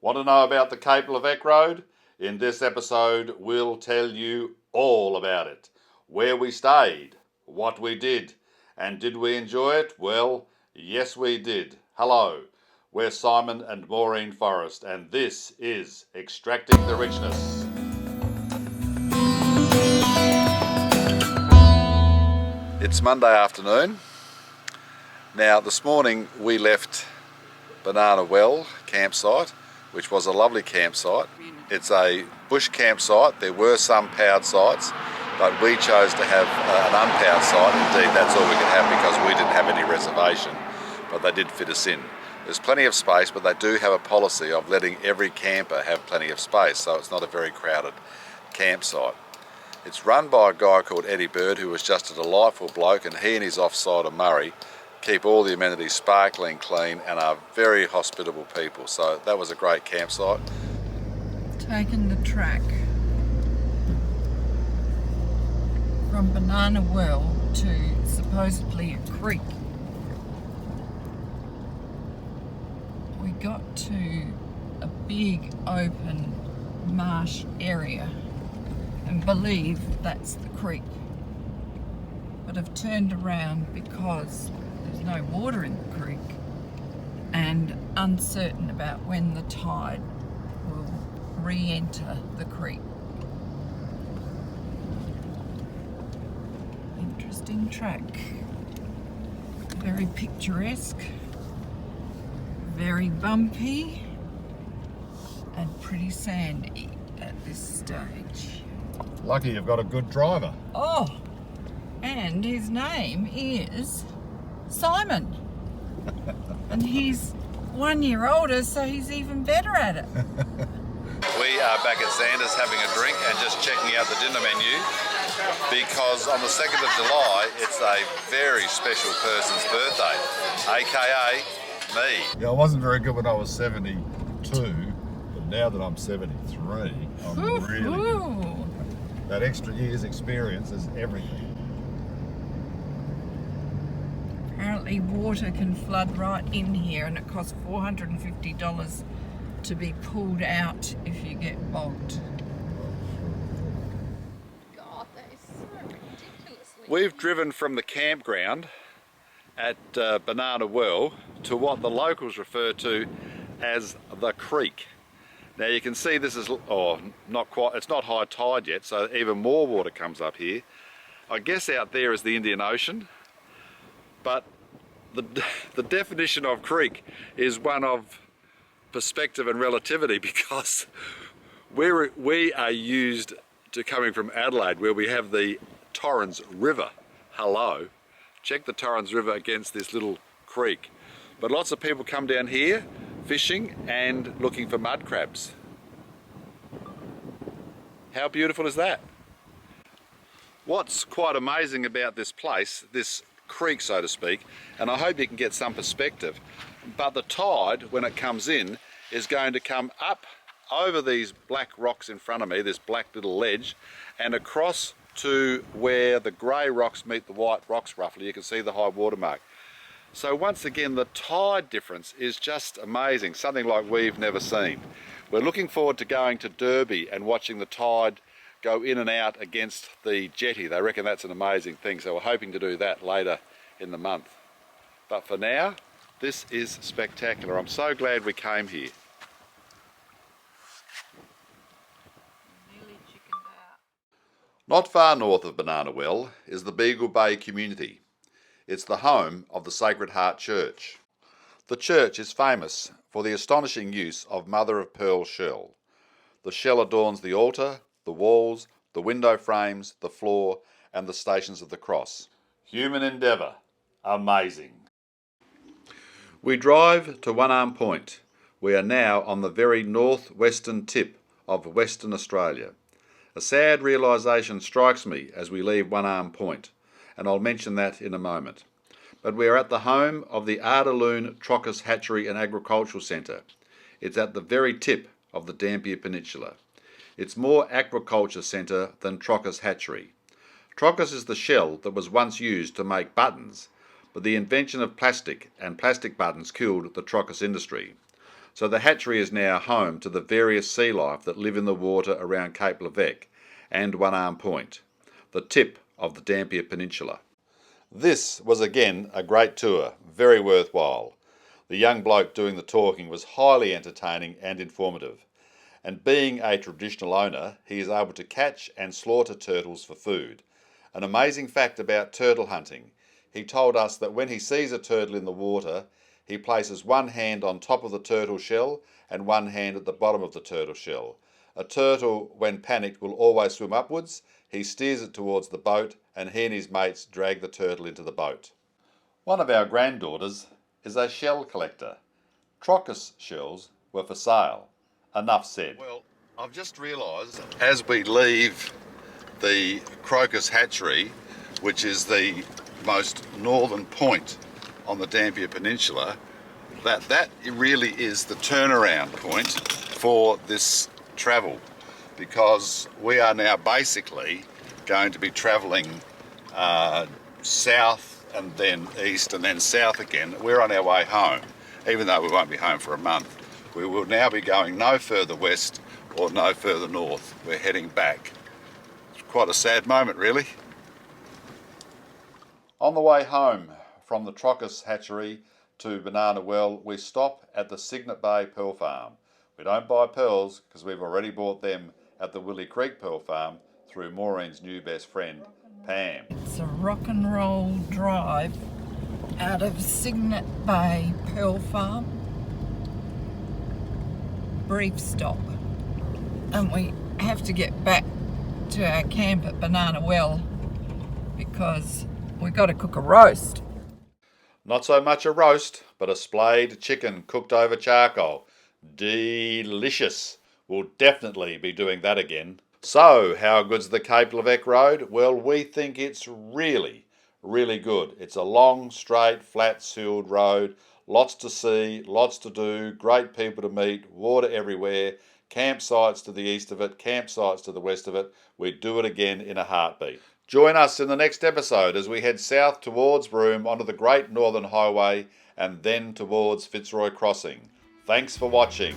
Want to know about the Cape Leveque Road? In this episode, we'll tell you all about it. Where we stayed, what we did, and did we enjoy it? Well, yes we did. Hello, we're Simon and Maureen Forrest, and this is Extracting the Richness. It's Monday afternoon. Now, this morning we left Banana Well campsite, which was a lovely campsite. It's a bush campsite. There were some powered sites, but we chose to have an unpowered site. Indeed, that's all we could have because we didn't have any reservation, but they did fit us in. There's plenty of space, but they do have a policy of letting every camper have plenty of space, so it's not a very crowded campsite. It's run by a guy called Eddie Bird, who was just a delightful bloke, and he and his offsider Murray keep all the amenities sparkling clean and are very hospitable people. So that was a great campsite. Taken the track from Banana Well to supposedly a creek. We got to a big open marsh area and believe that's the creek, but have turned around because there's no water in the creek and uncertain about when the tide will re-enter the creek. Interesting track, very picturesque, very bumpy and pretty sandy at this stage. Lucky you've got a good driver. Oh, and his name is Simon. And he's 1 year older, so he's even better at it. We are back at Xander's having a drink and just checking out the dinner menu, because on the 2nd of July it's a very special person's birthday, aka me. Yeah, I wasn't very good when I was 72, but now that I'm 73, I'm really good. That extra year's experience is everything. Apparently water can flood right in here, and it costs $450 to be pulled out if you get bogged. God, that is so ridiculously. We've driven from the campground at Banana Well to what the locals refer to as the creek. Now you can see this is, not quite, it's not high tide yet, so even more water comes up here. I guess out there is the Indian Ocean, but the definition of creek is one of perspective and relativity, because we are used to coming from Adelaide, where we have the Torrens River. Hello, check the Torrens River against this little creek. But lots of people come down here fishing and looking for mud crabs. How beautiful is that? What's quite amazing about this place, this creek so to speak, and I hope you can get some perspective, but the tide when it comes in is going to come up over these black rocks in front of me, this black little ledge, and across to where the grey rocks meet the white rocks roughly. You can see the high water mark. So once again, the tide difference is just amazing, something like we've never seen. We're looking forward to going to Derby and watching the tide go in and out against the jetty. They reckon that's an amazing thing, so we're hoping to do that later in the month. But for now, this is spectacular. I'm so glad we came here. Nearly chickened out. Not far north of Banana Well is the Beagle Bay community. It's the home of the Sacred Heart Church. The church is famous for the astonishing use of mother of pearl shell. The shell adorns the altar, the walls, the window frames, the floor, and the stations of the cross. Human endeavour. Amazing. We drive to One Arm Point. We are now on the very northwestern tip of Western Australia. A sad realisation strikes me as we leave One Arm Point, and I'll mention that in a moment. But we are at the home of the Ardaloon Trochus Hatchery and Agricultural Centre. It's at the very tip of the Dampier Peninsula. It's more aquaculture centre than Trochus Hatchery. Trochus is the shell that was once used to make buttons, but the invention of plastic and plastic buttons killed the Trochus industry. So the hatchery is now home to the various sea life that live in the water around Cape Leveque and One Arm Point, the tip of the Dampier Peninsula. This was again a great tour, very worthwhile. The young bloke doing the talking was highly entertaining and informative. And being a traditional owner, he is able to catch and slaughter turtles for food. An amazing fact about turtle hunting: he told us that when he sees a turtle in the water, he places one hand on top of the turtle shell and one hand at the bottom of the turtle shell. A turtle, when panicked, will always swim upwards. He steers it towards the boat, and he and his mates drag the turtle into the boat. One of our granddaughters is a shell collector. Trochus shells were for sale. Enough said. Well, I've just realised as we leave the Trochus Hatchery, which is the most northern point on the Dampier Peninsula, that really is the turnaround point for this travel, because we are now basically going to be travelling south and then east and then south again. We're on our way home, even though we won't be home for a month. We will now be going no further west or no further north. We're heading back. It's quite a sad moment, really. On the way home from the Trochus Hatchery to Banana Well, we stop at the Cygnet Bay Pearl Farm. We don't buy pearls because we've already bought them at the Willie Creek Pearl Farm through Maureen's new best friend, Pam. It's a rock and roll drive out of Cygnet Bay Pearl Farm. Brief stop. And we have to get back to our camp at Banana Well because we've got to cook a roast. Not so much a roast, but a splayed chicken cooked over charcoal. Delicious. We'll definitely be doing that again. So, how good's the Cape Leveque Road? Well, we think it's really, really good. It's a long, straight, flat, sealed road. Lots to see, lots to do, great people to meet, water everywhere, campsites to the east of it, campsites to the west of it. We'd do it again in a heartbeat. Join us in the next episode as we head south towards Broome onto the Great Northern Highway and then towards Fitzroy Crossing. Thanks for watching.